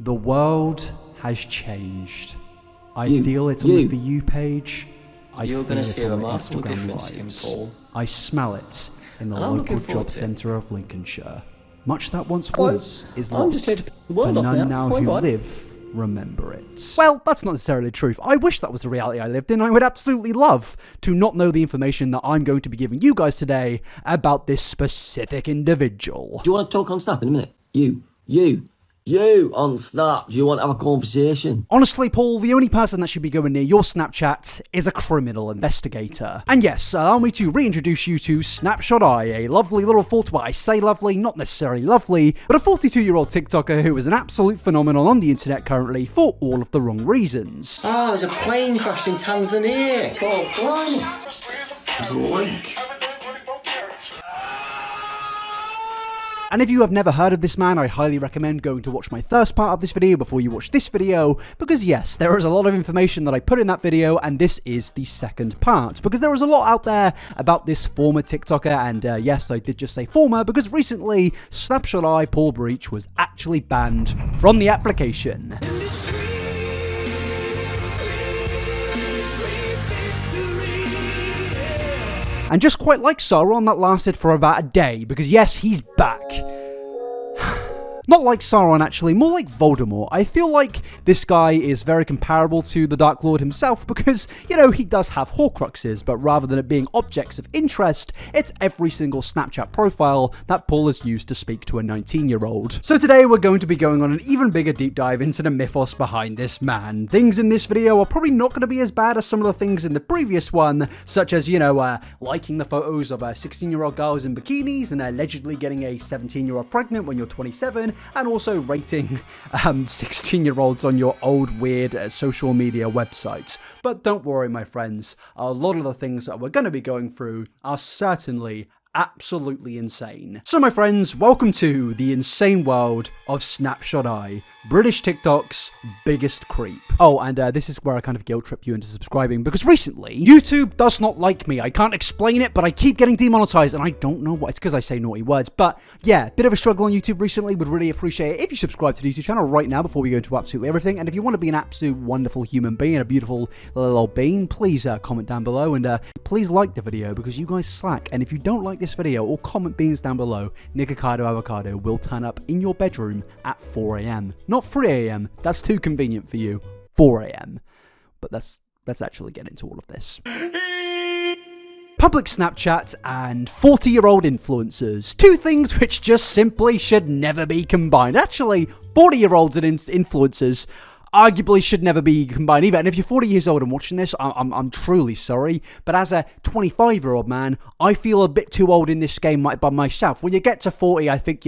The world has changed. I feel it on the For You page. I feel it on the Instagram lives. I smell it in the local job centre of Lincolnshire. Much that once was is lost, for none now who live remember it. Well, that's not necessarily the truth. I wish that was the reality I lived in. I would absolutely love to not know the information that I'm going to be giving you guys today about this specific individual. Do you want to talk on Snap in a minute? You on Snap, do you want to have a conversation? Honestly, Paul, the only person that should be going near your Snapchat is a criminal investigator. And yes, allow me to reintroduce you to Snapshoteye, a lovely little well, I say lovely, not necessarily lovely, but a 42-year-old TikTker who is an absolute phenomenon on the internet currently for all of the wrong reasons. Oh, there's a plane crashed in Tanzania. Cool, blimey. There's a link. And if you have never heard of this man, I highly recommend going to watch my first part of this video before you watch this video, because yes, there is a lot of information that I put in that video, and this is the second part, because there is a lot out there about this former TikToker, and yes, I did just say former, because recently, Snapshoteye Paul Breach was actually banned from the application. And just quite like Sauron, that lasted for about a day, because yes, he's back. Not like Sauron, actually, more like Voldemort. I feel like this guy is very comparable to the Dark Lord himself because, you know, he does have Horcruxes, but rather than it being objects of interest, it's every single Snapchat profile that Paul has used to speak to a 19-year-old. So today we're going to be going on an even bigger deep dive into the mythos behind this man. Things in this video are probably not going to be as bad as some of the things in the previous one, such as, you know, liking the photos of 16-year-old girls in bikinis and allegedly getting a 17-year-old pregnant when you're 27, and also rating 16-year-olds on your old weird social media websites. But don't worry, my friends, a lot of the things that we're going to be going through are certainly absolutely insane. So my friends, welcome to the insane world of Snapshoteye, British TikTok's biggest creep. Oh, and this is where I kind of guilt trip you into subscribing, because recently, YouTube does not like me. I can't explain it, but I keep getting demonetized, and I don't know what. It's because I say naughty words. But yeah, bit of a struggle on YouTube recently. Would really appreciate it if you subscribe to the YouTube channel right now before we go into absolutely everything. And if you want to be an absolute wonderful human being, a beautiful little old bean, please comment down below, and please like the video, because you guys slack. And if you don't like this video or comment beans down below, Nikocado Avocado will turn up in your bedroom at 4 AM. Not 3 AM, that's too convenient for you. 4 AM. But let's actually get into all of this. Public Snapchat and 40-year-old influencers. Two things which just simply should never be combined. Actually, 40-year-olds and influencers arguably should never be combined either. And if you're 40 years old and watching this, I'm truly sorry. But as a 25-year-old man, I feel a bit too old in this game by myself. When you get to 40, I think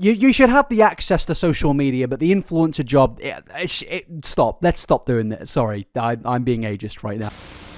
you should have the access to social media, but the influencer job, stop. Let's stop doing this. Sorry, I'm being ageist right now.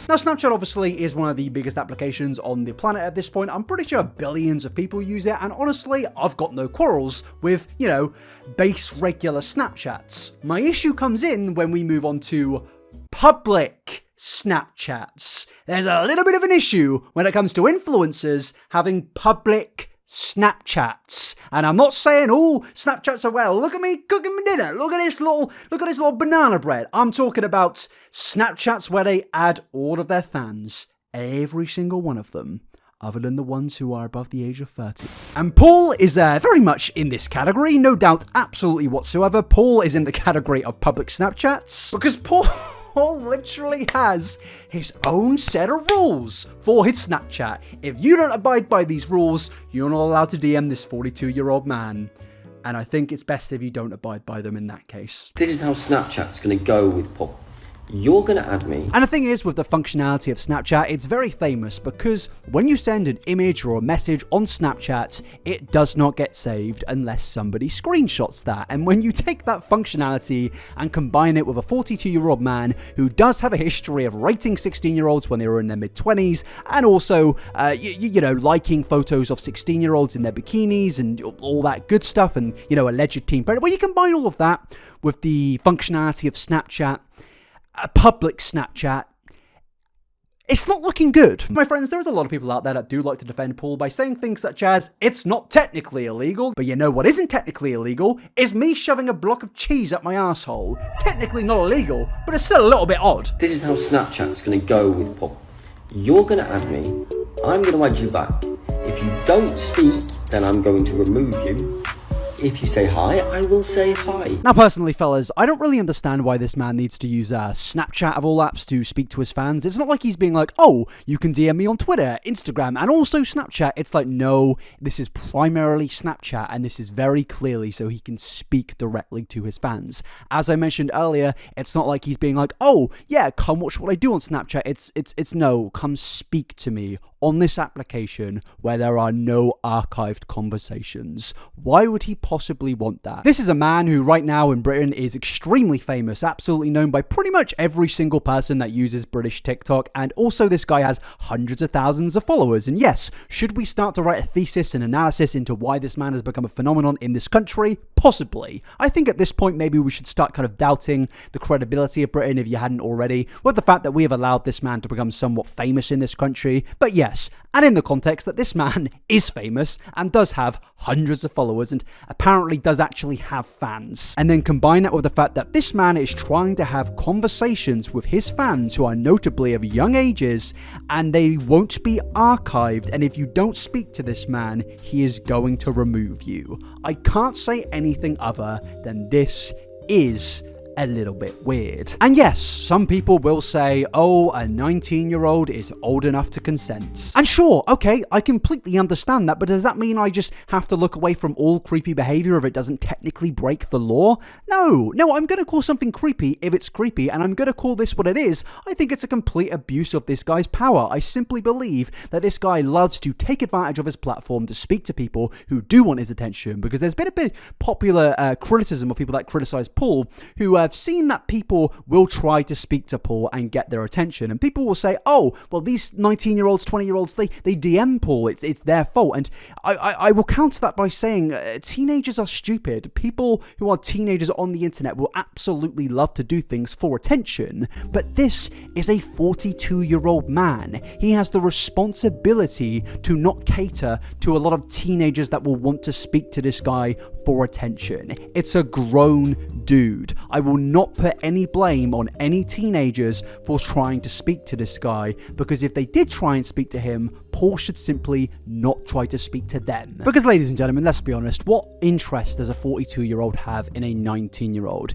Now, Snapchat obviously is one of the biggest applications on the planet at this point. I'm pretty sure billions of people use it, and honestly, I've got no quarrels with, you know, base regular Snapchats. My issue comes in when we move on to public Snapchats. There's a little bit of an issue when it comes to influencers having public Snapchats. And I'm not saying all Snapchats are, well, look at me cooking my dinner, look at this little banana bread. I'm talking about Snapchats where they add all of their fans, every single one of them, other than the ones who are above the age of 30. And Paul is very much in this category, no doubt absolutely whatsoever. Paul is in the category of public Snapchats, because Paul literally has his own set of rules for his Snapchat. If you don't abide by these rules, you're not allowed to DM this 42-year-old man. And I think it's best if you don't abide by them in that case. This is how Snapchat's going to go with Paul. You're going to add me. And the thing is, with the functionality of Snapchat, it's very famous because when you send an image or a message on Snapchat, it does not get saved unless somebody screenshots that. And when you take that functionality and combine it with a 42-year-old man who does have a history of rating 16-year-olds when they were in their mid-20s, and also, you know, liking photos of 16-year-olds in their bikinis and all that good stuff, and, you know, alleged teen predator, when you combine all of that with the functionality of Snapchat, a public Snapchat, It's not looking good. My friends, there's a lot of people out there that do like to defend Paul by saying things such as, it's not technically illegal, but you know what isn't technically illegal is me shoving a block of cheese up my asshole. Technically not illegal, but it's still a little bit odd. This is how Snapchat's going to go with Paul. You're going to add me, I'm going to add you back. If you don't speak, then I'm going to remove you. If you say hi, I will say hi. Now personally, fellas, I don't really understand why this man needs to use Snapchat of all apps to speak to his fans. It's not like he's being like, oh, you can DM me on Twitter, Instagram, and also Snapchat. It's like, no, this is primarily Snapchat, and this is very clearly so he can speak directly to his fans. As I mentioned earlier, it's not like he's being like, oh, yeah, come watch what I do on Snapchat. It's no, come speak to me on this application where there are no archived conversations. Why would he possibly want that? This is a man who right now in Britain is extremely famous, absolutely known by pretty much every single person that uses British TikTok, and also this guy has hundreds of thousands of followers. And yes, should we start to write a thesis and analysis into why this man has become a phenomenon in this country? Possibly. I think at this point maybe we should start kind of doubting the credibility of Britain, if you hadn't already, with the fact that we have allowed this man to become somewhat famous in this country. But yes, and in the context that this man is famous and does have hundreds of followers and apparently does actually have fans. And then combine that with the fact that this man is trying to have conversations with his fans who are notably of young ages, and they won't be archived, and if you don't speak to this man, he is going to remove you. I can't say anything other than this is a little bit weird. And yes, some people will say, oh, a 19-year-old is old enough to consent. And sure, okay, I completely understand that, but does that mean I just have to look away from all creepy behavior if it doesn't technically break the law? No, I'm gonna call something creepy if it's creepy, and I'm gonna call this what it is. I think it's a complete abuse of this guy's power. I simply believe that this guy loves to take advantage of his platform to speak to people who do want his attention, because there's been a bit popular criticism of people that criticize Paul, who I've seen that people will try to speak to Paul and get their attention, and people will say, oh, well, these 19-year-olds, 20-year-olds, they DM Paul, it's their fault. And I will counter that by saying teenagers are stupid. People who are teenagers on the internet will absolutely love to do things for attention, but this is a 42-year-old man. He has the responsibility to not cater to a lot of teenagers that will want to speak to this guy for attention. It's a grown dude. I will not put any blame on any teenagers for trying to speak to this guy, because if they did try and speak to him, Paul should simply not try to speak to them. Because ladies and gentlemen, let's be honest, what interest does a 42-year-old have in a 19-year-old?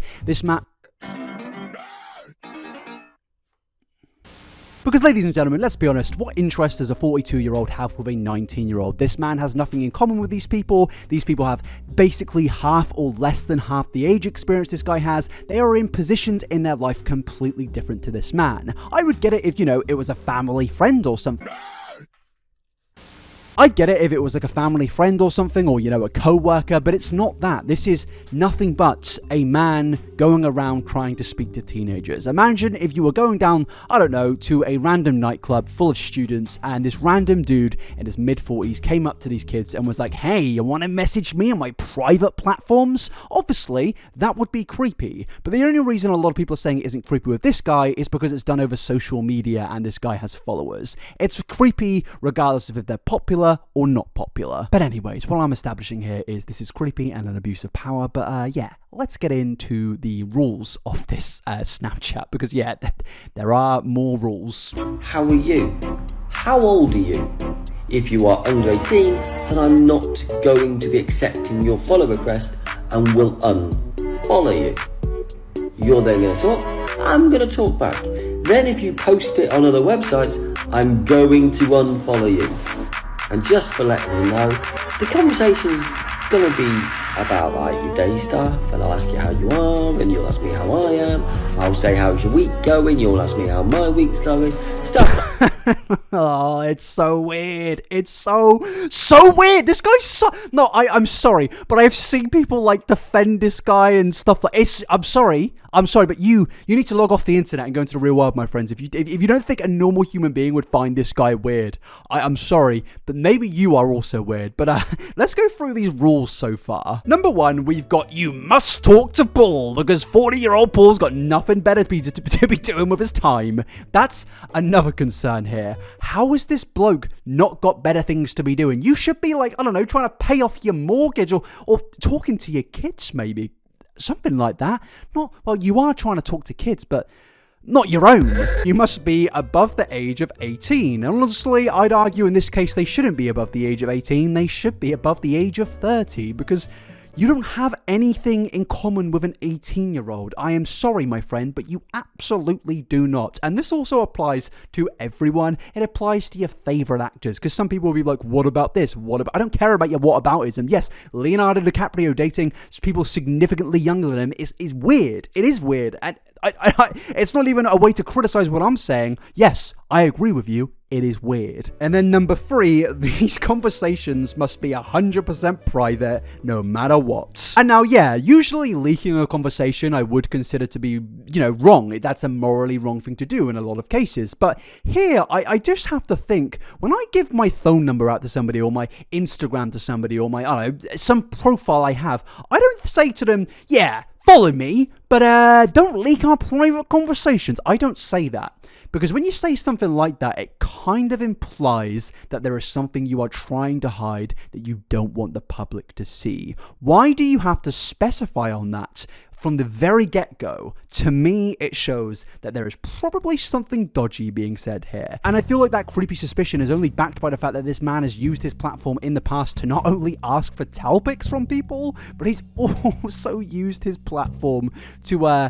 Because ladies and gentlemen, let's be honest, what interest does a 42-year-old have with a 19-year-old? This man has nothing in common with these people. These people have basically half or less than half the age experience this guy has. They are in positions in their life completely different to this man. I would get it if, it was a family friend or something. I'd get it if it was like a family friend or something, or, a co-worker, but it's not that. This is nothing but a man going around trying to speak to teenagers. Imagine if you were going down, I don't know, to a random nightclub full of students, and this random dude in his mid-40s came up to these kids and was like, hey, you want to message me on my private platforms? Obviously, that would be creepy. But the only reason a lot of people are saying it isn't creepy with this guy is because it's done over social media and this guy has followers. It's creepy regardless of if they're popular or not popular. But anyways, what I'm establishing here is this is creepy and an abuse of power, but yeah, let's get into the rules of this Snapchat, because yeah, there are more rules. How are you? How old are you? If you are under 18, then I'm not going to be accepting your follow request and will unfollow you. You're then going to talk, I'm going to talk back. Then if you post it on other websites, I'm going to unfollow you. And just for letting you know, the conversation's going to be about like your day stuff, and I'll ask you how you are, and you'll ask me how I am. I'll say, how's your week going? You'll ask me how my week's going. Stuff. Oh, it's so weird. It's so weird. This guy's so... No, I'm sorry, but I've seen people like defend this guy and stuff like... I'm sorry, but you need to log off the internet and go into the real world, my friends. If you don't think a normal human being would find this guy weird, I'm sorry, but maybe you are also weird. But let's go through these rules so far. Number 1, we've got you must talk to Paul because 40-year-old Paul's got nothing better to be doing with his time. That's another concern here. How has this bloke not got better things to be doing? You should be like, I don't know, trying to pay off your mortgage or talking to your kids maybe. Something like that. Not, well, you are trying to talk to kids, but not your own. You must be above the age of 18. And honestly, I'd argue in this case they shouldn't be above the age of 18. They should be above the age of 30 because you don't have anything in common with an 18-year-old. I am sorry, my friend, but you absolutely do not. And this also applies to everyone. It applies to your favorite actors, because some people will be like, what about this? I don't care about your whataboutism. Yes, Leonardo DiCaprio dating people significantly younger than him is weird. It is weird. And it's not even a way to criticize what I'm saying. Yes, I agree with you. It is weird. And then number 3, these conversations must be 100% private, no matter what. And now, yeah, usually leaking a conversation I would consider to be, wrong. That's a morally wrong thing to do in a lot of cases. But here, I just have to think, when I give my phone number out to somebody or my Instagram to somebody or my, some profile I have, I don't say to them, yeah, follow me, but don't leak our private conversations. I don't say that. Because when you say something like that, it kind of implies that there is something you are trying to hide that you don't want the public to see. Why do you have to specify on that from the very get-go? To me, it shows that there is probably something dodgy being said here. And I feel like that creepy suspicion is only backed by the fact that this man has used his platform in the past to not only ask for towel pics from people, but he's also used his platform to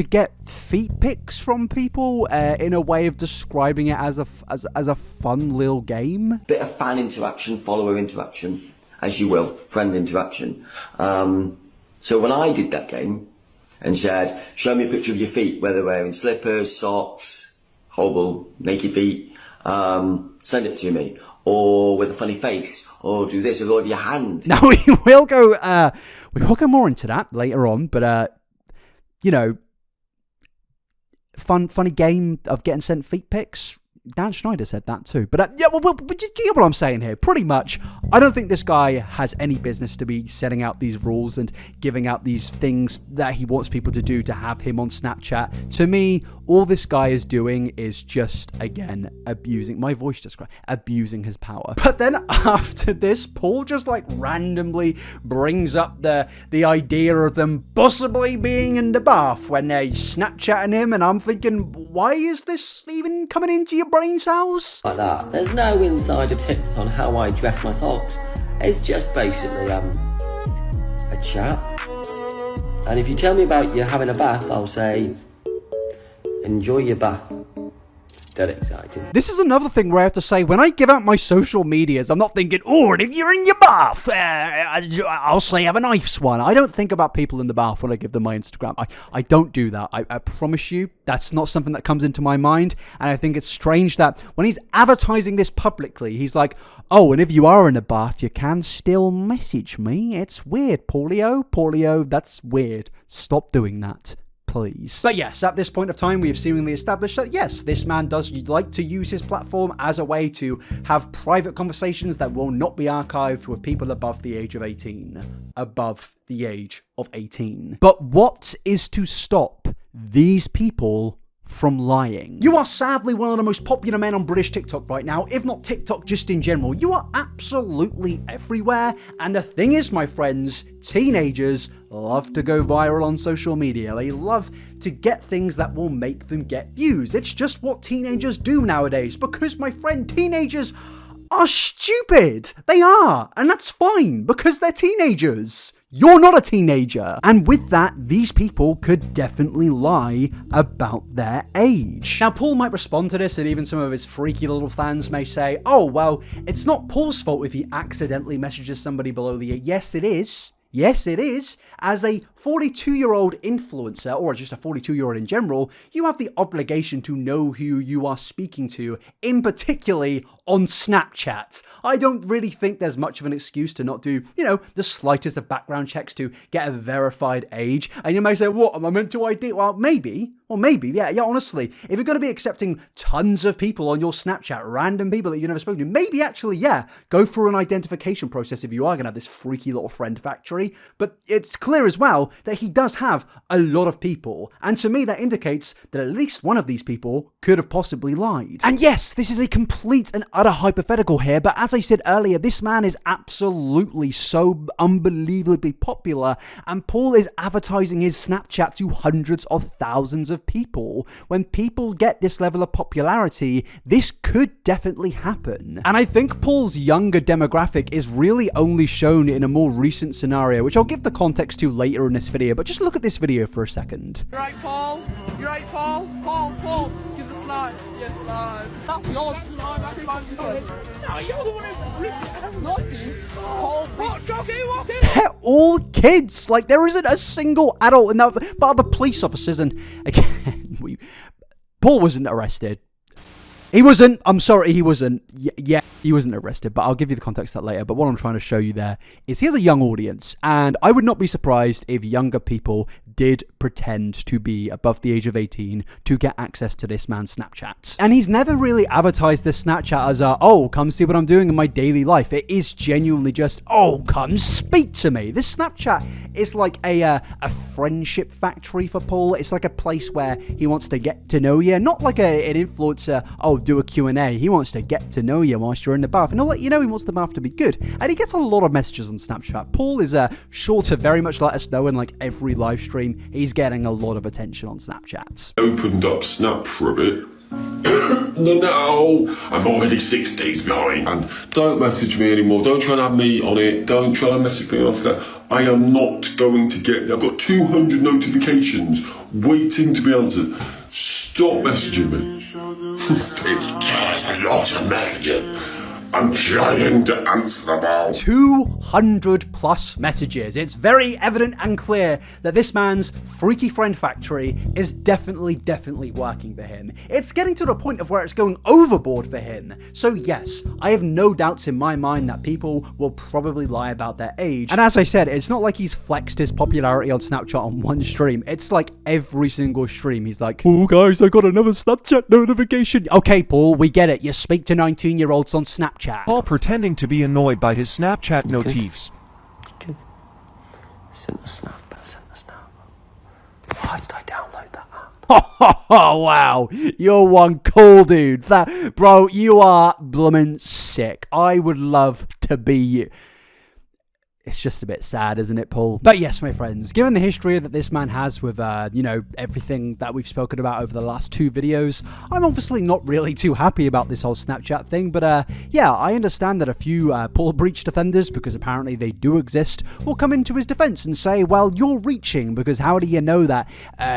get feet pics from people in a way of describing it as a fun little game. Bit of fan interaction, follower interaction, as you will, friend interaction. So when I did that game and said, show me a picture of your feet, whether wearing slippers, socks, horrible, naked feet, send it to me. Or with a funny face, or do this, or go with your hand. Now we will go more into that later on, but funny game of getting sent feet pics. Dan Schneider said that too. But you get what I'm saying here. Pretty much, I don't think this guy has any business to be setting out these rules and giving out these things that he wants people to do to have him on Snapchat. To me, all this guy is doing is just, again, abusing his power. But then after this, Paul just randomly brings up the idea of them possibly being in the bath when they're Snapchatting him, and I'm thinking, why is this even coming into your brain cells? Like that. There's no insider tips on how I dress my socks. It's just basically a chat. And if you tell me about you having a bath, I'll say, enjoy your bath. Dead exciting. This is another thing where I have to say, when I give out my social medias, I'm not thinking, oh, and if you're in your bath, I'll say have a nice one. I don't think about people in the bath when I give them my Instagram. I don't do that. I promise you, that's not something that comes into my mind. And I think it's strange that when he's advertising this publicly, he's like, oh, and if you are in a bath, you can still message me. It's weird, Paulio, that's weird. Stop doing that. Please. But yes, at this point of time, we have seemingly established that yes, this man does like to use his platform as a way to have private conversations that will not be archived with people above the age of 18. Above the age of 18. But what is to stop these people from lying? You are sadly one of the most popular men on British TikTok right now, if not TikTok just in general. You are absolutely everywhere, and the thing is, my friends, teenagers love to go viral on social media. They love to get things that will make them get views. It's just what teenagers do nowadays, because, my friend, teenagers are stupid. They are, and that's fine, because they're teenagers. You're not a teenager. And with that, these people could definitely lie about their age. Now, Paul might respond to this, and even some of his freaky little fans may say, oh, well, it's not Paul's fault if he accidentally messages somebody below the age. Yes, it is. Yes, it is. As a 42-year-old influencer, or just a 42-year-old in general, you have the obligation to know who you are speaking to, in particularly on Snapchat. I don't really think there's much of an excuse to not do, the slightest of background checks to get a verified age. And you may say, what, am I meant to ID? Well, maybe. Or maybe, yeah, honestly, if you're going to be accepting tons of people on your Snapchat, random people that you've never spoken to, maybe actually, yeah, go through an identification process if you are going to have this freaky little friend factory. But it's clear as well that he does have a lot of people. And to me, that indicates that at least one of these people could have possibly lied. And yes, this is a complete and utter hypothetical here, but as I said earlier, this man is absolutely so unbelievably popular, and Paul is advertising his Snapchat to hundreds of thousands of people. When people get this level of popularity, this could definitely happen. And I think Paul's younger demographic is really only shown in a more recent scenario, which I'll give the context to later in this video, but just look at this video for a second. You right, Paul? You right, Paul? Paul, give the slide. Yes, slide. That's your slide. That's my slide. No, you're the one who ripped it. I'm not you. Paul, what? Walking. They're all kids. Like, there isn't a single adult in that, but the police officers, and again, Paul wasn't arrested. He wasn't. I'm sorry, he wasn't. Yeah, he wasn't arrested, but I'll give you the context of that later. But what I'm trying to show you there is he has a young audience, and I would not be surprised if younger people did pretend to be above the age of 18 to get access to this man's Snapchat. And he's never really advertised this Snapchat as a, oh, come see what I'm doing in my daily life. It is genuinely just, oh, come speak to me. This Snapchat is like a friendship factory for Paul. It's like a place where he wants to get to know you, not like an influencer, oh, do a Q&A. He wants to get to know you whilst you're in the bath, and he'll let you know he wants the bath to be good. And he gets a lot of messages on Snapchat. Paul is sure to very much let us know in like every live stream. He's getting a lot of attention on Snapchat. Opened up Snap for a bit. No, I'm already 6 days behind. And don't message me anymore. Don't try and have me on it. Don't try and message me on Snap. I am not going to get. I've got 200 notifications waiting to be answered. Stop messaging me. It's a lot of messages. I'm trying to answer about 200 plus messages. It's very evident and clear that this man's freaky friend factory is definitely working for him. It's getting to the point of where it's going overboard for him. So yes, I have no doubts in my mind that people will probably lie about their age. And as I said, it's not like he's flexed his popularity on Snapchat on one stream. It's like every single stream he's like, oh guys, I got another Snapchat notification. Okay, Paul, we get it. You speak to 19-year-olds on Snapchat. Paul pretending to be annoyed by his Snapchat notifs. Good. Send the snap. Why did I download that app? Oh, wow. You're one cool dude. Bro, you are bloomin' sick. I would love to be you. It's just a bit sad, isn't it, Paul? But yes, my friends, given the history that this man has with, everything that we've spoken about over the last 2 videos, I'm obviously not really too happy about this whole Snapchat thing. But, yeah, I understand that a few Paul breach defenders, because apparently they do exist, will come into his defense and say, well, you're reaching, because how do you know that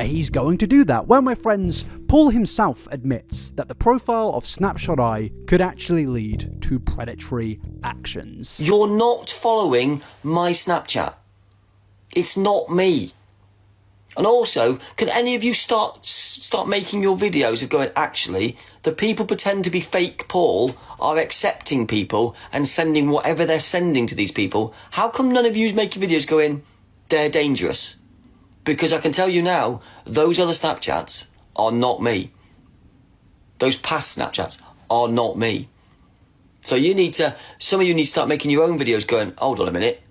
he's going to do that? Well, my friends, Paul himself admits that the profile of Snapshoteye could actually lead to predatory actions. You're not following my Snapchat. It's not me. And also, can any of you start making your videos of going, actually, the people pretend to be fake Paul are accepting people and sending whatever they're sending to these people. How come none of you making videos going, they're dangerous? Because I can tell you now, those other Snapchats are not me. Those past Snapchats are not me. So some of you need to start making your own videos going, hold on a minute,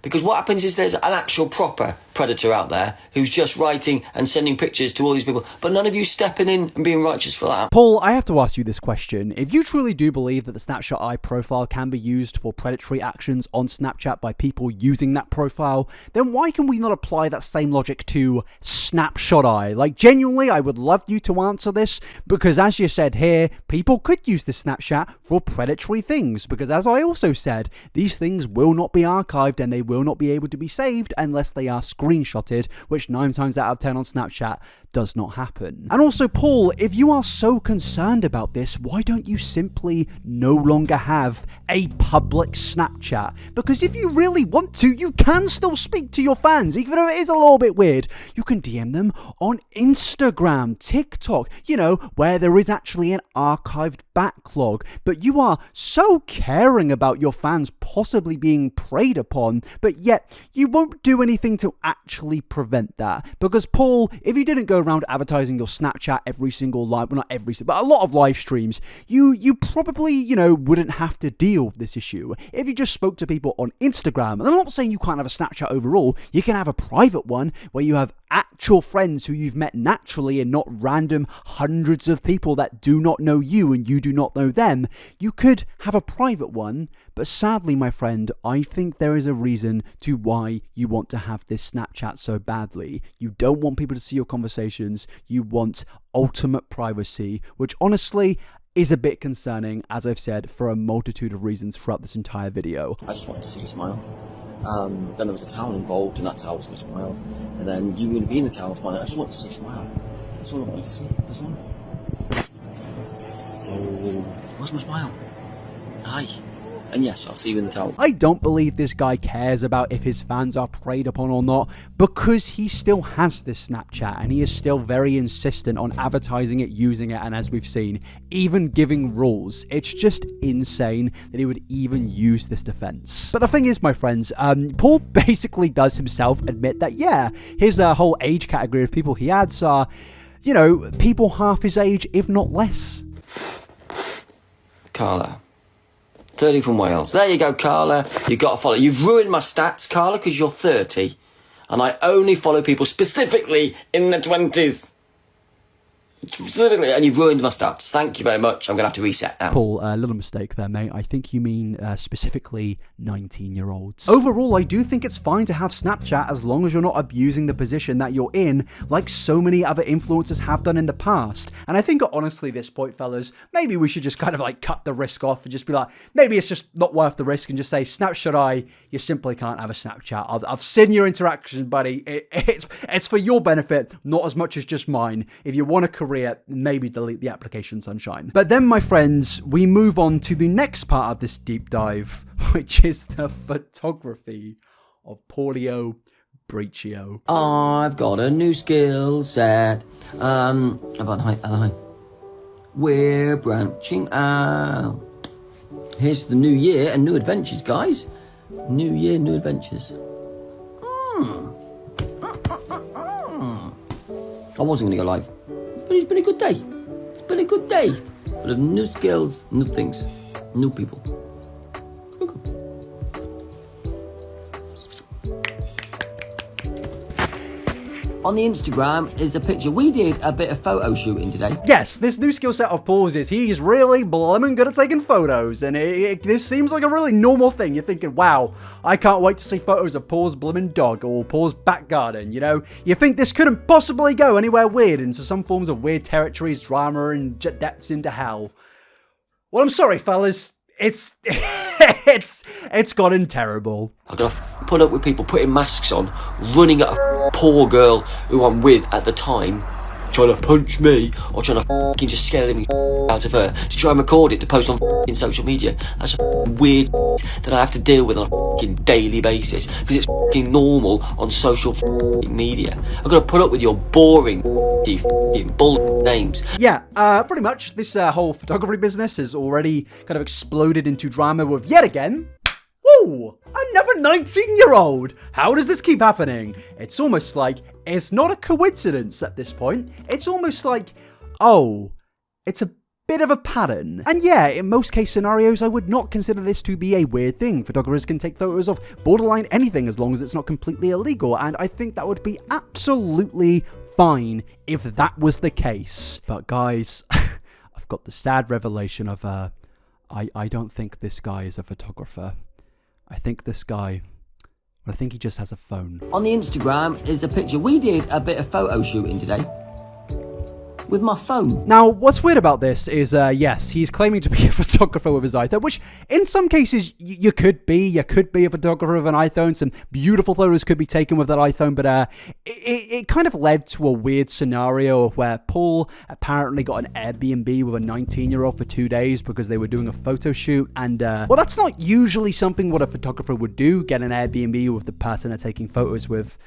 because what happens is there's an actual proper predator out there who's just writing and sending pictures to all these people, but none of you stepping in and being righteous for that. Paul, I have to ask you this question. If you truly do believe that the Snapshoteye profile can be used for predatory actions on Snapchat by people using that profile, then why can we not apply that same logic to Snapshoteye? Like, genuinely, I would love you to answer this, because as you said here, people could use this Snapchat for predatory things, because as I also said, these things will not be archived and they will not be able to be saved unless they are screenshotted, which 9 times out of 10 on Snapchat does not happen. And also, Paul, if you are so concerned about this, why don't you simply no longer have a public Snapchat? Because if you really want to, you can still speak to your fans, even though it is a little bit weird. You can DM them on Instagram, TikTok, where there is actually an archived backlog. But you are so caring about your fans possibly being preyed upon, but yet you won't do anything to actually prevent that. Because Paul, if you didn't go around advertising your Snapchat every single live, well, not every, but a lot of live streams, you probably, you know, wouldn't have to deal with this issue. If you just spoke to people on Instagram, and I'm not saying you can't have a Snapchat overall, you can have a private one where you have actual friends who you've met naturally and not random hundreds of people that do not know you and you do not know them. You could have a private one, but sadly, my friend, I think there is a reason to why you want to have this Snapchat so badly. You don't want people to see your conversations. You want ultimate privacy, which honestly is a bit concerning, as I've said, for a multitude of reasons throughout this entire video. I just wanted to see you smile. Then there was a towel involved, and that towel was going to smile. And then you were going to be in the towel smiling. I just wanted to see you smile. That's all I wanted to see. That's all. So, where's my smile? Hi. And yes, I'll see you in the towel. I don't believe this guy cares about if his fans are preyed upon or not, because he still has this Snapchat and he is still very insistent on advertising it, using it, and as we've seen, even giving rules. It's just insane that he would even use this defense. But the thing is, my friends, Paul basically does himself admit that, yeah, his whole age category of people he adds are, you know, people half his age, if not less. Carla. 30 from Wales. There you go, Carla. You've got to follow. You've ruined my stats, Carla, because you're 30. And I only follow people specifically in the 20s. Specifically, and you've ruined my stats. Thank you very much. I'm going to have to reset now. Paul, a little mistake there, mate. I think you mean specifically 19-year-olds. Overall, I do think it's fine to have Snapchat as long as you're not abusing the position that you're in, like so many other influencers have done in the past. And I think, honestly, at this point, fellas, maybe we should just kind of like cut the risk off and just be like, maybe it's just not worth the risk, and just say, Snapshoteye, you simply can't have a Snapchat. I've seen your interactions, buddy. It's for your benefit, not as much as just mine. If you want a career, maybe delete the application, sunshine. But then, my friends, we move on to the next part of this deep dive, which is the photography of Paulio Briccio. I've got a new skill set. We're branching out. Here's the new year and new adventures, guys. New year, new adventures. I wasn't going to go live, but it's been a good day. It's been a good day. Full of new skills, new things, new people. Okay. On the Instagram is a picture. We did a bit of photo shooting today. Yes, this new skill set of Paul's is he's really blooming good at taking photos, and this seems like a really normal thing. You're thinking, wow, I can't wait to see photos of Paul's blooming dog or Paul's back garden, you know? You think this couldn't possibly go anywhere weird, into some forms of weird territories, drama, and depths into hell. Well, I'm sorry, fellas. It's gotten terrible. I'm gonna put up with people putting masks on, running at a poor girl who I'm with at the time, trying to punch me, or trying to just scare the living out of her, to try and record it to post on social media. That's a weird that I have to deal with on a daily basis, because it's normal on social media. I've got to put up with your boring bull names. Yeah, pretty much. This whole photography business has already kind of exploded into drama with, yet again, woo, another 19-year-old. How does this keep happening? It's almost like it's not a coincidence at this point. It's almost like, oh, it's a bit of a pattern. And yeah, in most case scenarios, I would not consider this to be a weird thing. Photographers can take photos of borderline anything as long as it's not completely illegal, and I think that would be absolutely fine if that was the case. But guys, I've got the sad revelation of, I don't think this guy is a photographer. I think this guy, I think he just has a phone. On the Instagram is a picture. We did a bit of photo shooting today with my phone. Now, what's weird about this is, yes, he's claiming to be a photographer with his iPhone, which in some cases you could be a photographer with an iPhone. Some beautiful photos could be taken with that iPhone, but it kind of led to a weird scenario where Paul apparently got an Airbnb with a 19-year-old for 2 days because they were doing a photo shoot, and well, that's not usually something what a photographer would do, get an Airbnb with the person they're taking photos with.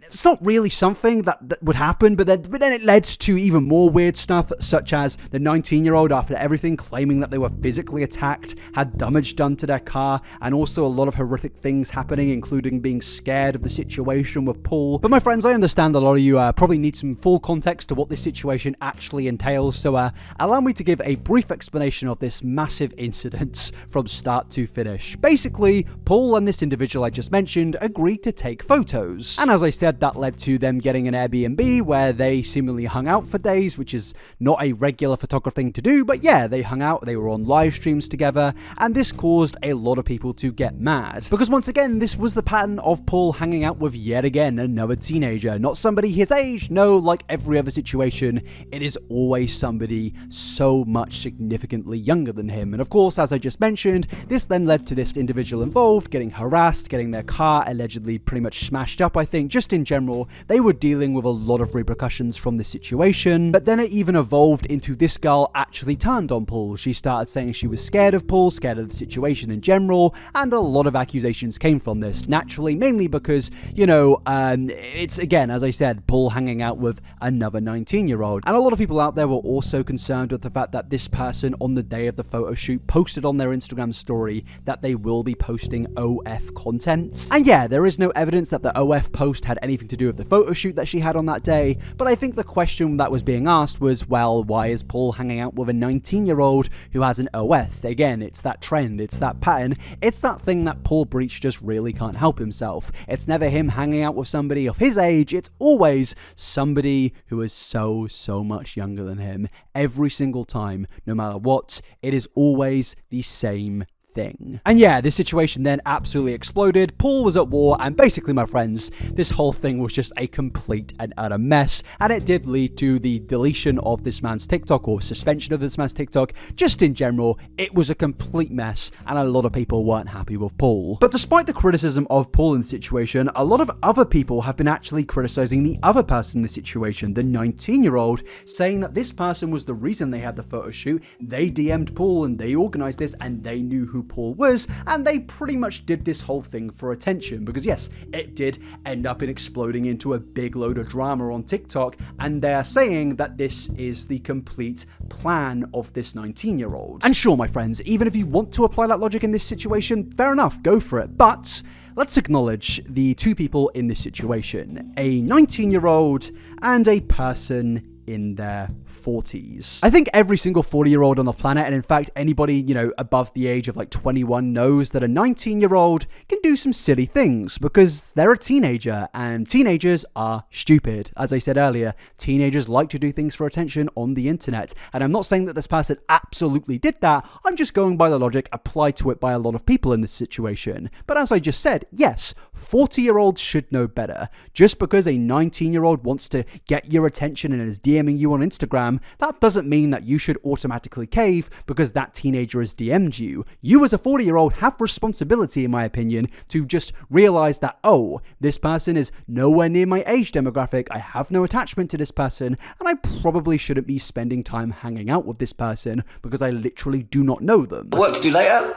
it's not really something that would happen, but then it led to even more weird stuff, such as the 19-year-old, after everything, claiming that they were physically attacked, had damage done to their car, and also a lot of horrific things happening, including being scared of the situation with Paul. But my friends, I understand a lot of you probably need some full context to what this situation actually entails, so allow me to give a brief explanation of this massive incident from start to finish. Basically, Paul and this individual I just mentioned agreed to take photos, and as I said, that led to them getting an Airbnb where they seemingly hung out for days, which is not a regular photographer thing to do, but yeah, they hung out, they were on live streams together, and this caused a lot of people to get mad. Because once again, this was the pattern of Paul hanging out with yet again another teenager, not somebody his age, no, like every other situation, it is always somebody so much significantly younger than him. And of course, as I just mentioned, this then led to this individual involved getting harassed, getting their car allegedly pretty much smashed up, I think. Just in general, they were dealing with a lot of repercussions from this situation, but then it even evolved into this girl actually turned on Paul. She started saying she was scared of Paul, scared of the situation in general, and a lot of accusations came from this, naturally, mainly because, you know, it's, again, as I said, Paul hanging out with another 19-year-old, and a lot of people out there were also concerned with the fact that this person on the day of the photo shoot posted on their Instagram story that they will be posting OF content. And yeah, there is no evidence that the OF post had anything to do with the photo shoot that she had on that day, but I think the question that was being asked was, well, why is Paul hanging out with a 19-year-old who has an OF? Again, it's that trend, it's that pattern, it's that thing that Paul Breach just really can't help himself. It's never him hanging out with somebody of his age, it's always somebody who is so much younger than him. Every single time, no matter what, it is always the same thing. And yeah, this situation then absolutely exploded. Paul was at war, and basically, my friends, this whole thing was just a complete and utter mess, and it did lead to the deletion of this man's TikTok, or suspension of this man's TikTok. Just in general, it was a complete mess, and a lot of people weren't happy with Paul. But despite the criticism of Paul in the situation, a lot of other people have been actually criticizing the other person in the situation, the 19-year-old, saying that this person was the reason they had the photo shoot. They DM'd Paul, and they organized this, and they knew who Paul was, and they pretty much did this whole thing for attention, because yes, it did end up in exploding into a big load of drama on TikTok, and they're saying that this is the complete plan of this 19-year-old. And sure, my friends, even if you want to apply that logic in this situation, fair enough, go for it, but let's acknowledge the two people in this situation, a 19-year-old and a person in their 40s. I think every single 40-year-old on the planet, and in fact anybody, you know, above the age of like 21 knows that a 19-year-old can do some silly things because they're a teenager, and teenagers are stupid. As I said earlier, teenagers like to do things for attention on the internet, and I'm not saying that this person absolutely did that, I'm just going by the logic applied to it by a lot of people in this situation. But as I just said, yes, 40-year-olds should know better. Just because a 19-year-old wants to get your attention and is DMing you on Instagram, that doesn't mean that you should automatically cave because that teenager has DM'd you. You as a 40-year-old have responsibility, in my opinion, to just realize that, oh, this person is nowhere near my age demographic, I have no attachment to this person, and I probably shouldn't be spending time hanging out with this person because I literally do not know them. Work to do later?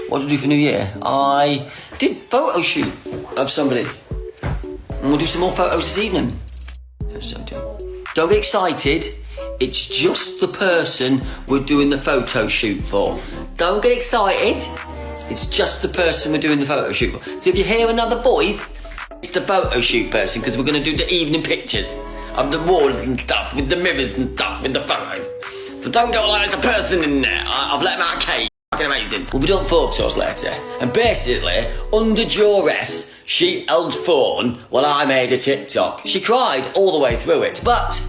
What to do for New Year? I did photo shoot of somebody. And we'll do some more photos this evening. Don't get excited. It's just the person we're doing the photo shoot for. Don't get excited. It's just the person we're doing the photo shoot for. So if you hear another voice, it's the photo shoot person, because we're going to do the evening pictures of the walls and stuff, with the mirrors and stuff, with the photos. So don't go like there's a person in there. I've let them out of cage. Fucking amazing. We'll be doing photos later. And basically, under duress, she held phone while I made a TikTok. She cried all the way through it, but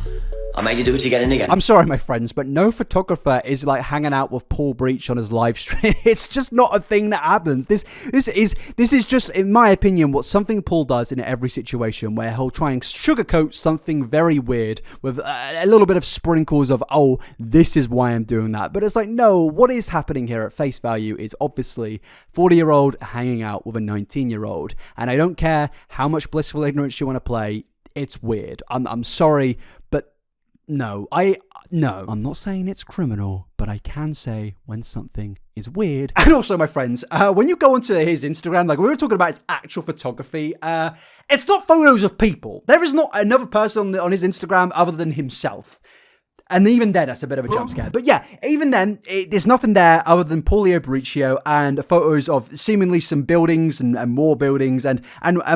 I made her do it again and again. I'm sorry, my friends, but no photographer is like hanging out with Paul Breach on his live stream. It's just not a thing that happens. This is just, in my opinion, what something Paul does in every situation, where he'll try and sugarcoat something very weird with a little bit of sprinkles of, oh, this is why I'm doing that. But it's like, no, what is happening here at face value is obviously 40-year-old hanging out with a 19-year-old. And I don't care how much blissful ignorance you want to play, it's weird. I'm sorry, but No, I'm not saying it's criminal, but I can say when something is weird. And also, my friends, when you go onto his Instagram, like we were talking about his actual photography, it's not photos of people. There is not another person on his Instagram other than himself. And even then, that's a bit of a jump scare. But yeah, even then, there's nothing there other than Paulio Baricchio and photos of seemingly some buildings and more buildings and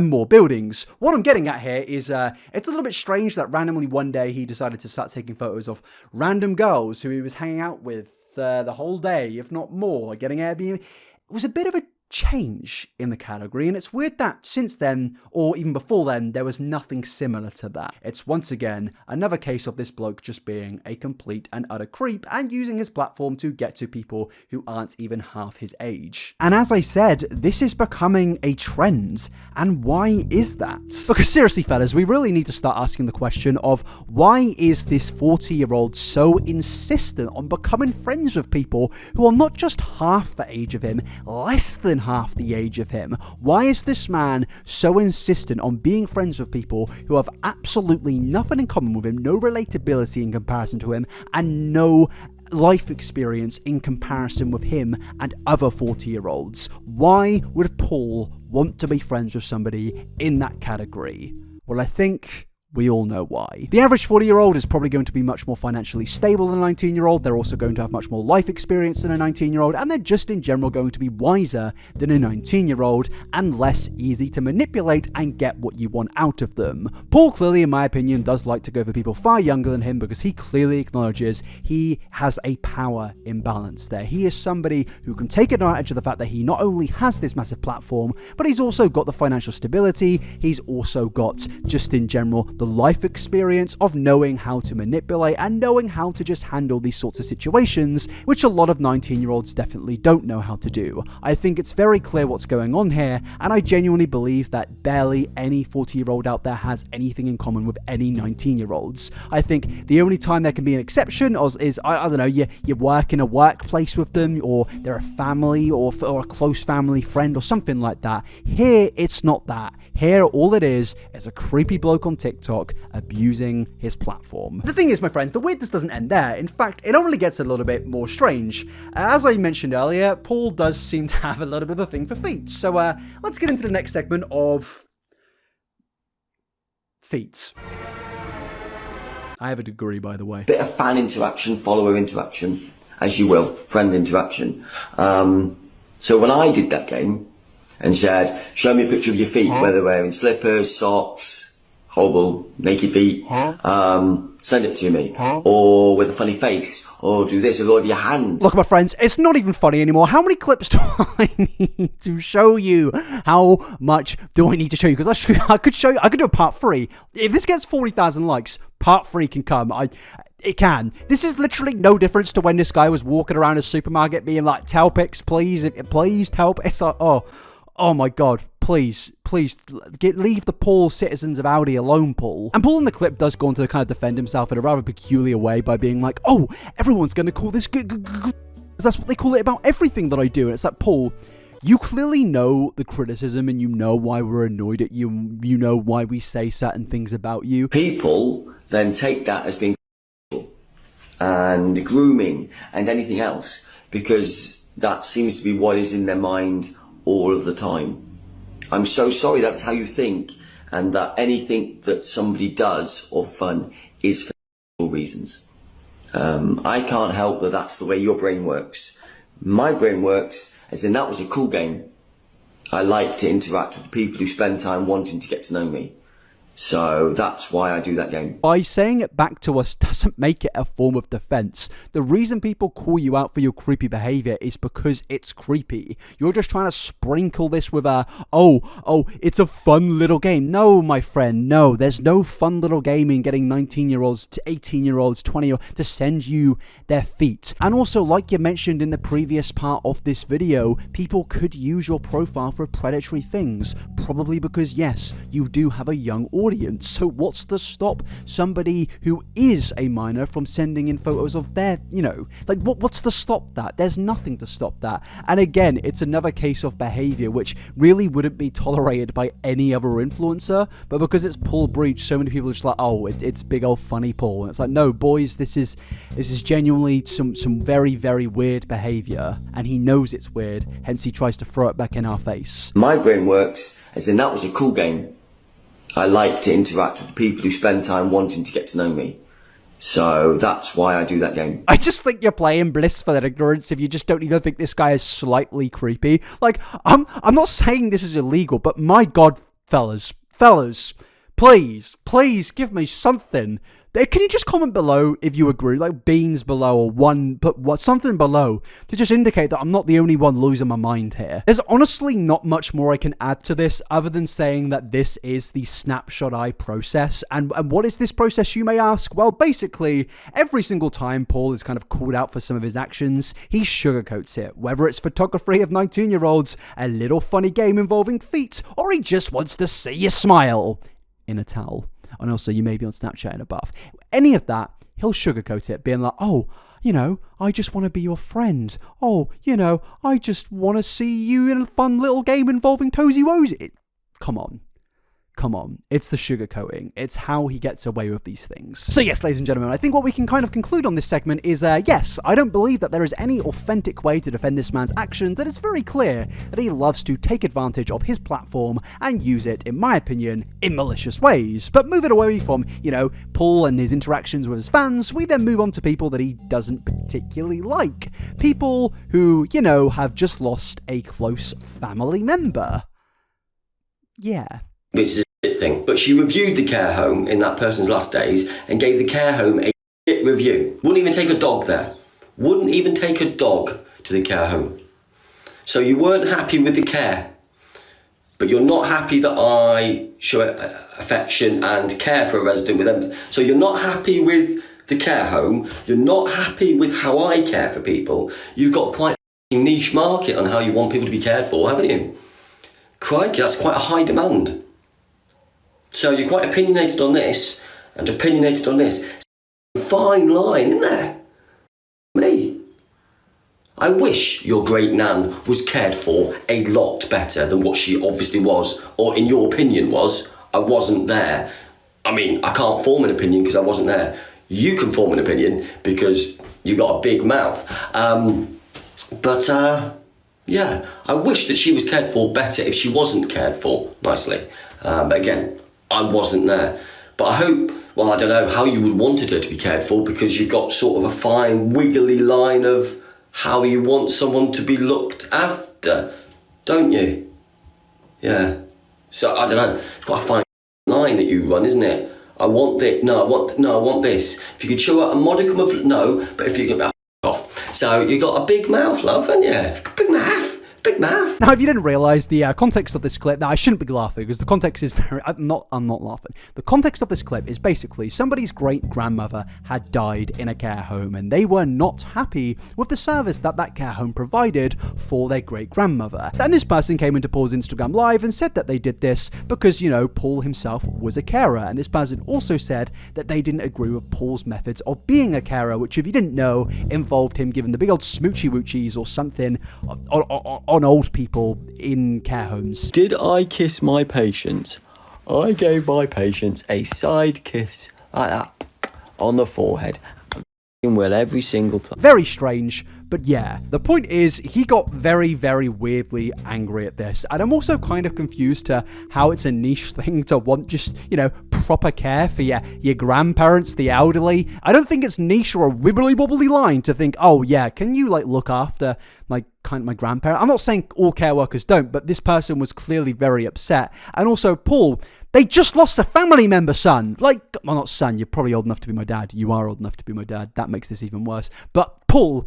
more buildings. What I'm getting at here is it's a little bit strange that randomly one day he decided to start taking photos of random girls who he was hanging out with the whole day, if not more, getting Airbnb. It was a bit of a change in the category, and it's weird that since then, or even before then, there was nothing similar to that. It's once again another case of this bloke just being a complete and utter creep and using his platform to get to people who aren't even half his age. And as I said, this is becoming a trend, and why is that? Because seriously, fellas, we really need to start asking the question of why is this 40-year-old so insistent on becoming friends with people who are not just half the age of him, less than half the age of him? Why is this man so insistent on being friends with people who have absolutely nothing in common with him, no relatability in comparison to him, and no life experience in comparison with him and other 40-year-olds? Why would Paul want to be friends with somebody in that category? Well, I think we all know why. The average 40-year-old is probably going to be much more financially stable than a 19-year-old. They're also going to have much more life experience than a 19-year-old, and they're just in general going to be wiser than a 19-year-old and less easy to manipulate and get what you want out of them. Paul clearly, in my opinion, does like to go for people far younger than him because he clearly acknowledges he has a power imbalance there. He is somebody who can take advantage of the fact that he not only has this massive platform, but he's also got the financial stability. He's also got, just in general, the life experience of knowing how to manipulate and knowing how to just handle these sorts of situations, which a lot of 19-year-olds definitely don't know how to do. I think it's very clear what's going on here, and I genuinely believe that barely any 40-year-old out there has anything in common with any 19-year-olds. I think the only time there can be an exception is I don't know, you work in a workplace with them, or they're a family or a close family friend or something like that. Here, it's not that. Here, all it is a creepy bloke on TikTok abusing his platform. The thing is, my friends, the weirdness doesn't end there. In fact, it only gets a little bit more strange. As I mentioned earlier, Paul does seem to have a little bit of a thing for feet. So let's get into the next segment of feet. I have a degree, by the way. Bit of fan interaction, follower interaction, as you will, friend interaction. So when I did that game and said, show me a picture of your feet, whether wearing slippers, socks, horrible naked feet, send it to me, or with a funny face, or do this with all of your hands. Look, my friends, it's not even funny anymore. How many clips do I need to show you? How much do I need to show you? Because I could show you, I could do a part 3. If this gets 40,000 likes, part 3 can come. It can. This is literally no difference to when this guy was walking around a supermarket being like, Telpix, please, please, Telp. It's like, oh my god, please, leave the poor citizens of Audi alone, Paul. And Paul in the clip does go on to kind of defend himself in a rather peculiar way by being like, oh, everyone's going to call this that's what they call it about everything that I do. And it's like, Paul, you clearly know the criticism and you know why we're annoyed at you. You know why we say certain things about you. People then take that as being and grooming and anything else, because that seems to be what is in their mind all of the time. I'm so sorry that's how you think, and that anything that somebody does or fun is for reasons. I can't help that that's the way your brain works. My brain works as in that was a cool game. I like to interact with people who spend time wanting to get to know me. So that's why I do that game. By saying it back to us doesn't make it a form of defense. The reason people call you out for your creepy behavior is because it's creepy. You're just trying to sprinkle this with oh, it's a fun little game. No, my friend, no. There's no fun little game in getting 19-year-olds to 18-year-olds, 20-year-olds to send you their feet. And also, like you mentioned in the previous part of this video, people could use your profile for predatory things. Probably because, yes, you do have a young audience. audience. So what's to stop somebody who is a minor from sending in photos of their, like what's to stop that? There's nothing to stop that. And again, it's another case of behavior which really wouldn't be tolerated by any other influencer, but because it's Paul Breach, so many people are just like, oh, it's big old funny Paul. And it's like, no, boys, this is genuinely some very, very weird behavior, and he knows it's weird, hence he tries to throw it back in our face. My brain works as in that was a cool game. I like to interact with the people who spend time wanting to get to know me. So that's why I do that game. I just think you're playing blissful ignorance if you just don't even think this guy is slightly creepy. Like, I'm not saying this is illegal, but my God, fellas, please give me something. Can you just comment below if you agree, like beans below or something below to just indicate that I'm not the only one losing my mind here. There's honestly not much more I can add to this other than saying that this is the Snapshoteye process. And what is this process, you may ask? Well, basically, every single time Paul is kind of called out for some of his actions, he sugarcoats it. Whether it's photography of 19-year-olds, a little funny game involving feet, or he just wants to see you smile in a towel. And also, you may be on Snapchat in a bath. Any of that, he'll sugarcoat it, being like, oh, I just want to be your friend. Oh, I just want to see you in a fun little game involving Toesy Woesy. Come on. It's the sugarcoating. It's how he gets away with these things. So yes, ladies and gentlemen, I think what we can kind of conclude on this segment is, yes, I don't believe that there is any authentic way to defend this man's actions, and it's very clear that he loves to take advantage of his platform and use it, in my opinion, in malicious ways. But moving away from, Paul and his interactions with his fans, we then move on to people that he doesn't particularly like. People who, have just lost a close family member. Yeah. This is a shit thing. But she reviewed the care home in that person's last days and gave the care home a shit review. Wouldn't even take a dog there. Wouldn't even take a dog to the care home. So you weren't happy with the care. But you're not happy that I show affection and care for a resident with them. So you're not happy with the care home. You're not happy with how I care for people. You've got quite a niche market on how you want people to be cared for, haven't you? Crikey, that's quite a high demand. So you're quite opinionated on this and opinionated on this. It's a fine line, isn't there? Me. I wish your great nan was cared for a lot better than what she obviously was, or in your opinion was. I wasn't there. I mean, I can't form an opinion because I wasn't there. You can form an opinion because you got a big mouth. Yeah, I wish that she was cared for better if she wasn't cared for nicely. But again, I wasn't there. But I hope, well, I don't know how you would wanted her to be cared for, because you've got sort of a fine wiggly line of how you want someone to be looked after, don't you? Yeah. So I don't know, it's quite a fine line that you run, isn't it? I want this, I want this. If you could show her a modicum of no, but if you could off. So you got a big mouth, love, haven't you? Big mouth. Big mouth. Now, if you didn't realise the context of this clip, now I shouldn't be laughing because the context is very... I'm not laughing. The context of this clip is basically somebody's great-grandmother had died in a care home and they were not happy with the service that care home provided for their great-grandmother. And this person came into Paul's Instagram Live and said that they did this because, Paul himself was a carer. And this person also said that they didn't agree with Paul's methods of being a carer, which, if you didn't know, involved him giving the big old smoochy-woochies or something on old people in care homes. Did I kiss my patients? I gave my patients a side kiss like that on the forehead. Will every single time. Very strange, but yeah. The point is, he got very, very weirdly angry at this, and I'm also kind of confused to how it's a niche thing to want just, proper care for your grandparents, the elderly. I don't think it's niche or a wibbly-wobbly line to think, oh yeah, can you look after my grandparent? I'm not saying all care workers don't, but this person was clearly very upset. And also, Paul, they just lost a family member, son. Well, not son, you're probably old enough to be my dad. You are old enough to be my dad. That makes this even worse. But Paul,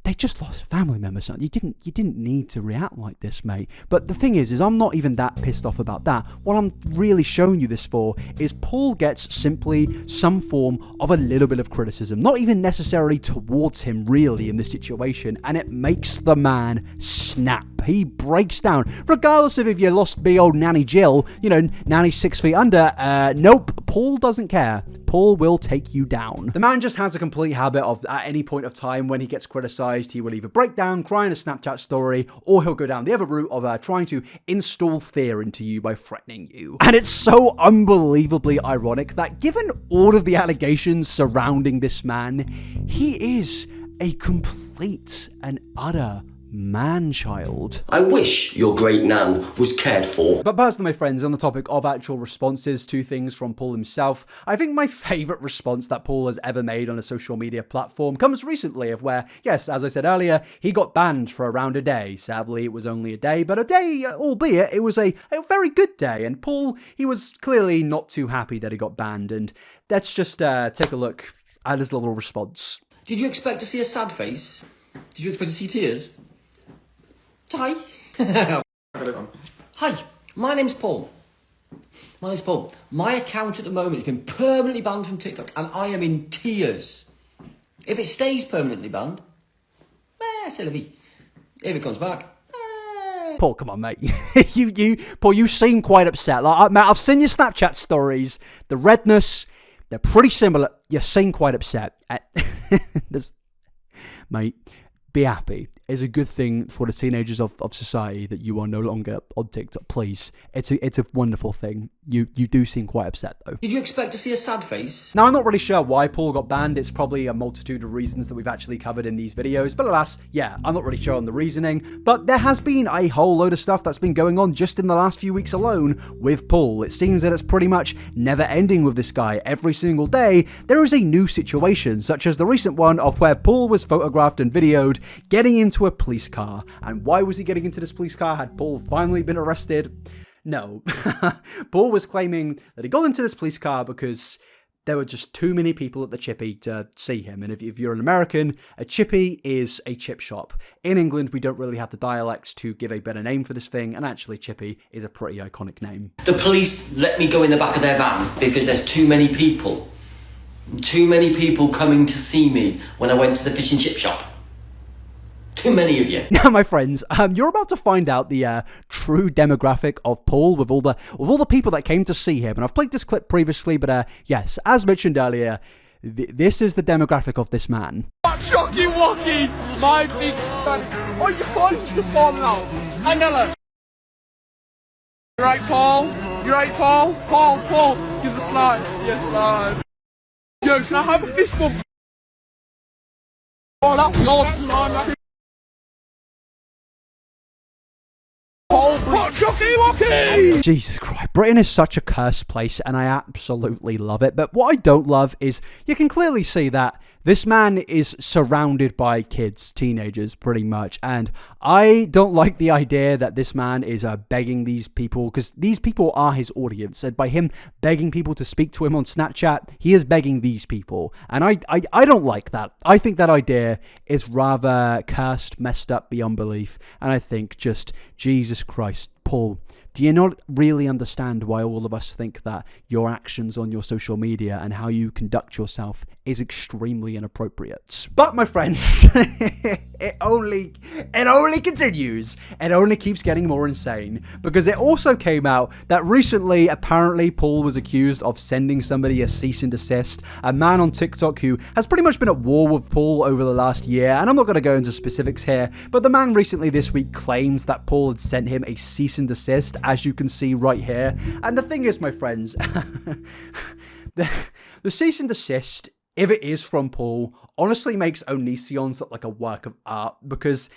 they just lost a family member, son. You didn't need to react like this, mate. But the thing is I'm not even that pissed off about that. What I'm really showing you this for is Paul gets simply some form of a little bit of criticism, not even necessarily towards him really in this situation, and it makes the man snap. He breaks down, regardless of if you lost big old Nanny Jill, Nanny's 6 feet under. Nope, Paul doesn't care. Paul will take you down. The man just has a complete habit of, at any point of time when he gets criticized, he will either break down, cry in a Snapchat story, or he'll go down the other route of trying to install fear into you by threatening you. And it's so unbelievably ironic that given all of the allegations surrounding this man, he is a complete and utter man-child. I wish your great nan was cared for. But personally, my friends, on the topic of actual responses to things from Paul himself, I think my favourite response that Paul has ever made on a social media platform comes recently of where, yes, as I said earlier, he got banned for around a day. Sadly, it was only a day, but a day, albeit it was a very good day. And Paul, he was clearly not too happy that he got banned. And let's just take a look at his little response. Did you expect to see a sad face? Did you expect to see tears? Hi. Hi, my name's Paul. My account at the moment has been permanently banned from TikTok and I am in tears. If it stays permanently banned, c'est la vie. If it comes back, Paul, come on, mate. Paul, you seem quite upset. Like, mate, I've seen your Snapchat stories. The redness, they're pretty similar. You seem quite upset. Mate, be happy. It's a good thing for the teenagers of society that you are no longer on TikTok. Please, it's a wonderful thing. You do seem quite upset though. Did you expect to see a sad face? Now, I'm not really sure why Paul got banned. It's probably a multitude of reasons that we've actually covered in these videos. But alas, yeah, I'm not really sure on the reasoning. But there has been a whole load of stuff that's been going on just in the last few weeks alone with Paul. It seems that it's pretty much never ending with this guy. Every single day, there is a new situation, such as the recent one of where Paul was photographed and videoed getting into a police car. And why was he getting into this police car? Had Paul finally been arrested? No. Paul was claiming that he got into this police car because there were just too many people at the chippy to see him. And if you're an American, a chippy is a chip shop. In England, we don't really have the dialects to give a better name for this thing, and actually chippy is a pretty iconic name. The police let me go in the back of their van because there's too many people. Too many people coming to see me when I went to the fish and chip shop. Too many of you. Now, my friends, you're about to find out the true demographic of Paul with all the people that came to see him. And I've played this clip previously, but yes, as mentioned earlier, this is the demographic of this man. Chucky Wucky, my big fan. Oh, your phone's just falling out. I know it. You right, Paul? You right, Paul? Paul, give the slide. Yes, slide. Yo, can I have a fist bump? Oh, that's yours, slide. Chucky Wucky! Jesus Christ, Britain is such a cursed place and I absolutely love it. But what I don't love is you can clearly see that this man is surrounded by kids, teenagers, pretty much. And I don't like the idea that this man is begging these people, because these people are his audience. And by him begging people to speak to him on Snapchat, he is begging these people. And I don't like that. I think that idea is rather cursed, messed up beyond belief. And I think just, Jesus Christ, Paul, do you not really understand why all of us think that your actions on your social media and how you conduct yourself is extremely inappropriate? But my friends, it only continues. It only keeps getting more insane, because it also came out that recently, apparently, Paul was accused of sending somebody a cease and desist, a man on TikTok who has pretty much been at war with Paul over the last year. And I'm not going to go into specifics here, but the man recently this week claims that Paul had sent him a cease and desist, as you can see right here. And the thing is, my friends, the cease and desist, if it is from Paul, honestly makes Onision's look like a work of art, because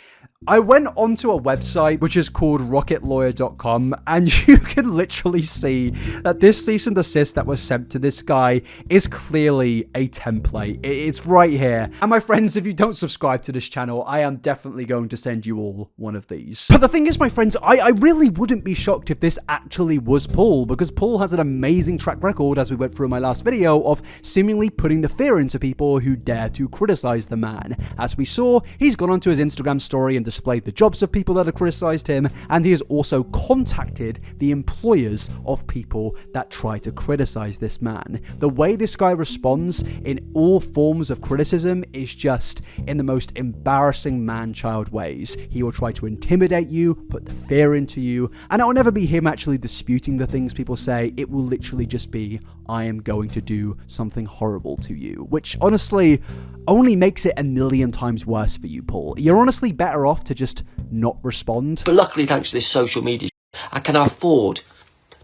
I went onto a website which is called rocketlawyer.com, and you can literally see that this cease and desist that was sent to this guy is clearly a template. It's right here. And my friends, if you don't subscribe to this channel, I am definitely going to send you all one of these. But the thing is, my friends, I really wouldn't be shocked if this actually was Paul, because Paul has an amazing track record, as we went through in my last video, of seemingly putting the fear fear into people who dare to criticize the man. As we saw, he's gone onto his Instagram story and displayed the jobs of people that have criticized him, and he has also contacted the employers of people that try to criticize this man. The way this guy responds in all forms of criticism is just in the most embarrassing man-child ways. He will try to intimidate you, put the fear into you, and it will never be him actually disputing the things people say. It will literally just be, I am going to do something horrible to you, which honestly only makes it a million times worse for you, Paul. You're honestly better off to just not respond. But luckily, thanks to this social media, I can afford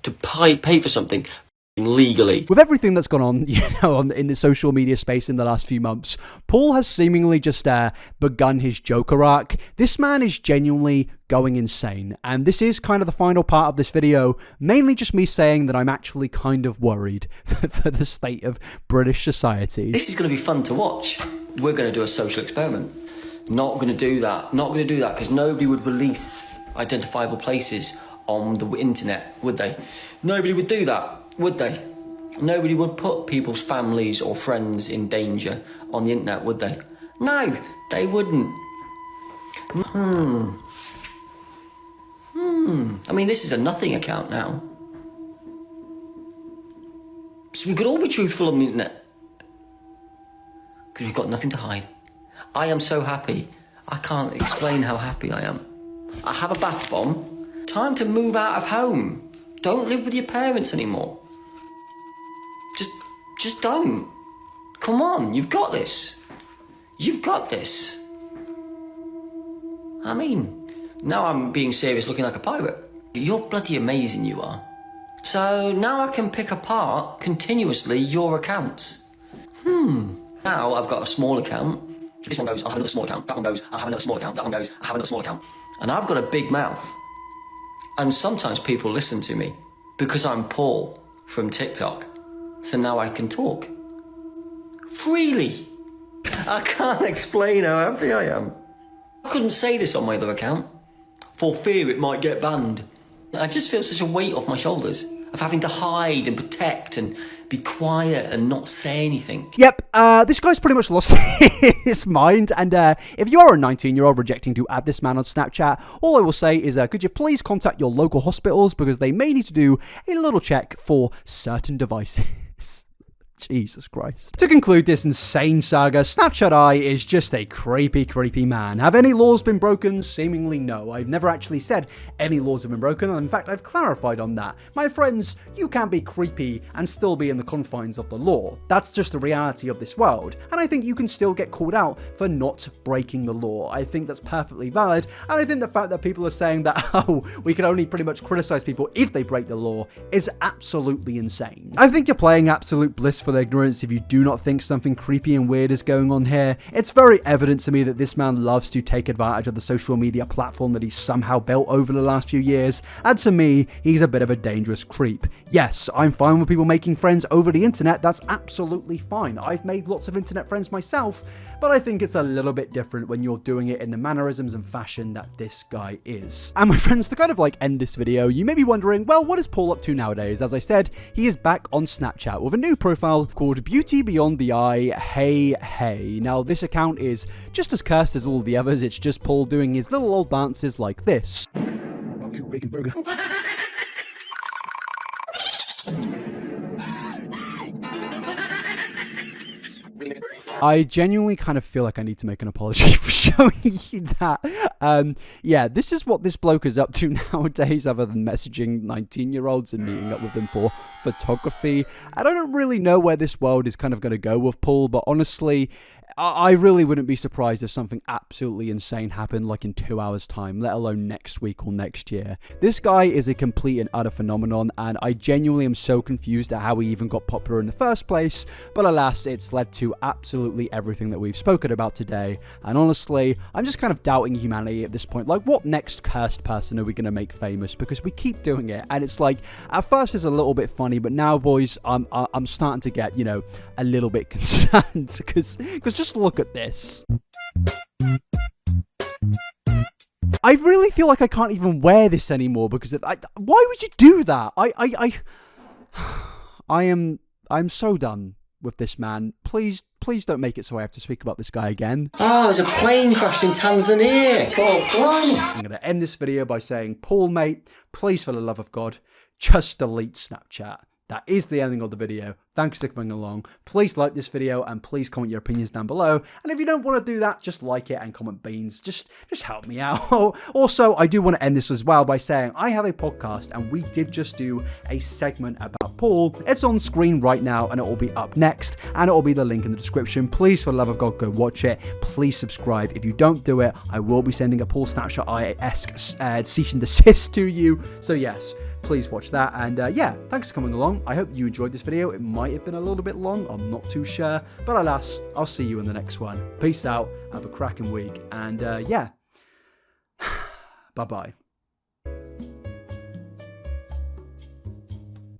to pay for something legally. With everything that's gone on, in the social media space in the last few months, Paul has seemingly just begun his Joker arc. This man is genuinely going insane, and this is kind of the final part of this video, mainly just me saying that I'm actually kind of worried for the state of British society. This is going to be fun to watch. We're going to do a social experiment. Not going to do that. Not going to do that because nobody would release identifiable places on the internet, would they? Nobody would do that, would they? Nobody would put people's families or friends in danger on the internet, would they? No, they wouldn't. I mean, this is a nothing account now. So we could all be truthful on the internet. Because we've got nothing to hide. I am so happy. I can't explain how happy I am. I have a bath bomb. Time to move out of home. Don't live with your parents anymore. Just don't. Come on, you've got this. You've got this. I mean, now I'm being serious, looking like a pirate. You're bloody amazing, you are. So now I can pick apart continuously your accounts. Now I've got a small account. This one goes, I'll have another small account. That one goes, I'll have another small account. That one goes, I'll have another small account. And I've got a big mouth. And sometimes people listen to me because I'm Paul from TikTok. So now I can talk freely. I can't explain how happy I am. I couldn't say this on my other account for fear it might get banned. I just feel such a weight off my shoulders of having to hide and protect and be quiet and not say anything. Yep, this guy's pretty much lost his mind, and if you are a 19-year-old rejecting to add this man on Snapchat, all I will say is could you please contact your local hospitals because they may need to do a little check for certain devices. Jesus Christ. To conclude this insane saga, Snapshoteye is just a creepy, creepy man. Have any laws been broken? Seemingly no. I've never actually said any laws have been broken, and in fact, I've clarified on that. My friends, you can be creepy and still be in the confines of the law. That's just the reality of this world, and I think you can still get called out for not breaking the law. I think that's perfectly valid, and I think the fact that people are saying that, oh, we can only pretty much criticize people if they break the law is absolutely insane. I think you're playing absolute bliss for ignorance if you do not think something creepy and weird is going on here. It's very evident to me that this man loves to take advantage of the social media platform that he's somehow built over the last few years, and to me, he's a bit of a dangerous creep. Yes, I'm fine with people making friends over the internet, that's absolutely fine. I've made lots of internet friends myself, but I think it's a little bit different when you're doing it in the mannerisms and fashion that this guy is. And my friends, to kind of end this video, you may be wondering, well, what is Paul up to nowadays? As I said, he is back on Snapchat with a new profile called Beauty Beyond the Eye, Hey Hey. Now, this account is just as cursed as all the others. It's just Paul doing his little old dances like this. Barbecue bacon burger. I genuinely kind of feel like I need to make an apology for showing you that. Yeah, this is what this bloke is up to nowadays, other than messaging 19-year-olds and meeting up with them for photography. I don't really know where this world is kind of going to go with Paul, but honestly, I really wouldn't be surprised if something absolutely insane happened in 2 hours' time, let alone next week or next year. This guy is a complete and utter phenomenon, and I genuinely am so confused at how he even got popular in the first place, but alas, it's led to absolutely everything that we've spoken about today, and honestly, I'm just kind of doubting humanity at this point. What next cursed person are we going to make famous? Because we keep doing it, and it's at first it's a little bit funny, but now, boys, I'm starting to get, a little bit concerned, because just look at this. I really feel like I can't even wear this anymore because why would you do that? I'm so done with this man. Please don't make it so I have to speak about this guy again. Oh, there's a plane crashed in Tanzania. God, blimey. I'm going to end this video by saying, Paul, mate, please, for the love of God, just delete Snapchat. That is the ending of the video. Thanks for coming along. Please like this video and please comment your opinions down below. And if you don't want to do that, just like it and comment beans. Just help me out. Also, I do want to end this as well by saying I have a podcast and we did just do a segment about Paul. It's on screen right now and it will be up next and it will be the link in the description. Please, for the love of God, go watch it. Please subscribe. If you don't do it, I will be sending a Paul Snapshoteye-esque cease and desist to you. So yes, please watch that. And yeah, thanks for coming along. I hope you enjoyed this video. It might have been a little bit long. I'm not too sure. But alas, I'll see you in the next one. Peace out. Have a cracking week. And yeah. Bye-bye.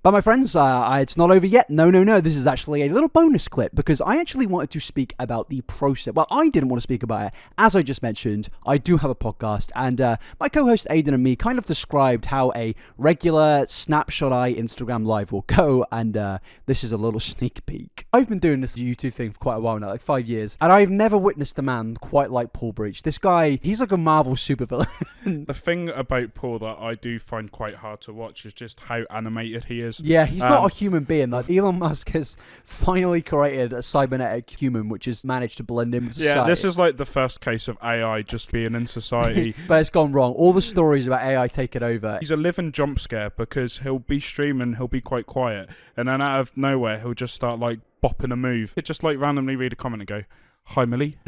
But my friends, it's not over yet. No. This is actually a little bonus clip because I actually wanted to speak about the process. Well, I didn't want to speak about it. As I just mentioned, I do have a podcast and my co-host Aidan and me kind of described how a regular Snapshoteye Instagram live will go. And this is a little sneak peek. I've been doing this YouTube thing for quite a while now, like 5 years. And I've never witnessed a man quite like Paul Breach. This guy, he's like a Marvel supervillain. The thing about Paul that I do find quite hard to watch is just how animated he is. Yeah, he's not a human being. Like Elon Musk has finally created a cybernetic human which has managed to blend in with society. Yeah, this is like the first case of AI just being in society. But it's gone wrong. All the stories about AI taking over. He's a living jump scare because he'll be streaming, he'll be quite quiet, and then out of nowhere he'll just start like bopping a move. He'll just like randomly read a comment and go, "Hi, Millie."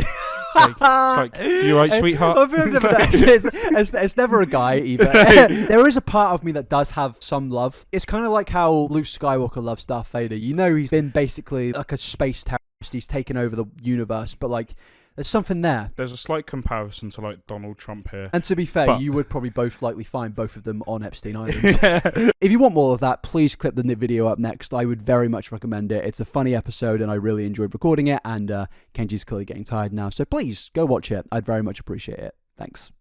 It's like, you right, sweetheart? It's never a guy either. There is a part of me that does have some love. It's kind of like how Luke Skywalker loves Darth Vader. You know, he's been basically like a space terrorist. He's taken over the universe, but like, there's something there. There's a slight comparison to like Donald Trump here. And to be fair, you would probably both likely find both of them on Epstein Island. If you want more of that, please clip the video up next. I would very much recommend it. It's a funny episode and I really enjoyed recording it. And Kenji's clearly getting tired now. So please go watch it. I'd very much appreciate it. Thanks.